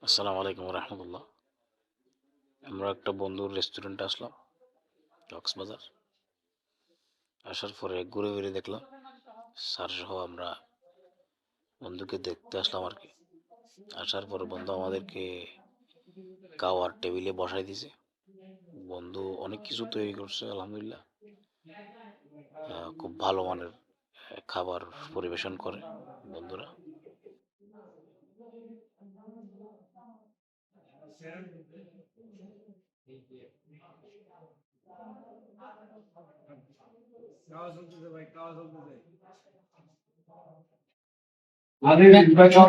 আসসালামু আলাইকুম রহমতুল্লাহ। আমরা একটা বন্ধুর রেস্টুরেন্টে আসলাম, কক্সবাজার। আসার পরে ঘুরে ঘুরে দেখলাম, স্যার সহ আমরা বন্ধুকে দেখতে আসলাম আর কি। আসার পরে বন্ধু আমাদেরকে খাওয়ার টেবিলে বসাই দিয়েছে। বন্ধু অনেক কিছু তৈরি করছে, আলহামদুলিল্লাহ। খুব ভালো মানের খাবার পরিবেশন করে বন্ধুরা।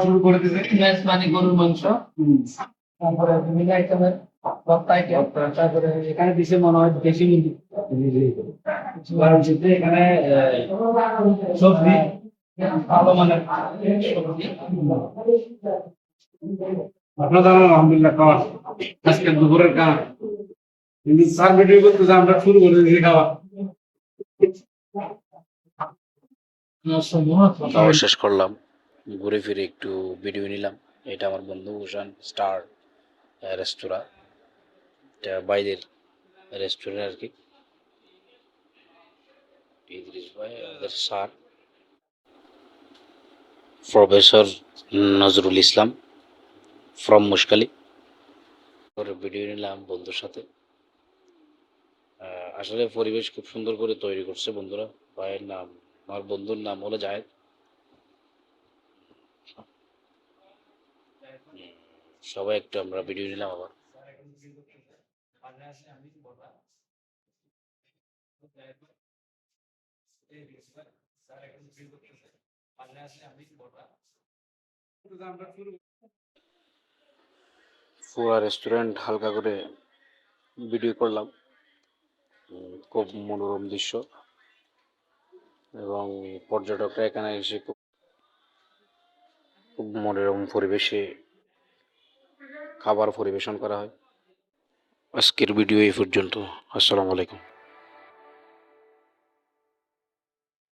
শুরু করে দিছে ম্যাচ মানে গরুর মাংস, তারপরে বিভিন্ন আইটেমের ভর্তা আইটেম, তারপরে এখানে দিছে মনে হয় দেশি মুরগি, এখানে সবজি ভালো মানের সবজি। আপনার জানেন আলহামদুলিল্লাহ খাওয়া আজকে দুপুরের খাওয়া কিন্তু স্যার ভিডিও করতে আমরা শুরু করে দিয়েছি খাওয়া। খাওয়া শেষ করলাম, ঘুরে ফিরে একটু ভিডিও নিলাম। এটা আমার বন্ধু ভূষণ স্টার রেস্তোরাঁ, এটা বাইরের রেস্টুরেন্ট আর কি। ইদ্রিস ভাই আমাদের sir, professor Nazrul Islam from Mushkali. পরে ভিডিও নিলাম বন্ধুর সাথে। আসলে পরিবেশ খুব সুন্দর করে তৈরি করছে বন্ধুরা। ভাইয়ের নাম, আমার বন্ধুর নাম হলো জাহেদ। সবাই একটু আমরা ভিডিও নিলাম আবার। পুরা রেস্টুরেন্ট হালকা করে ভিডিও করলাম। খুব মনোরম দৃশ্য, এবং পর্যটকরা এখানে এসে খুব খুব মনোরম পরিবেশে খাবার পরিবেশন করা হয়। আজকের ভিডিও এই পর্যন্ত। আসসালামু আলাইকুম।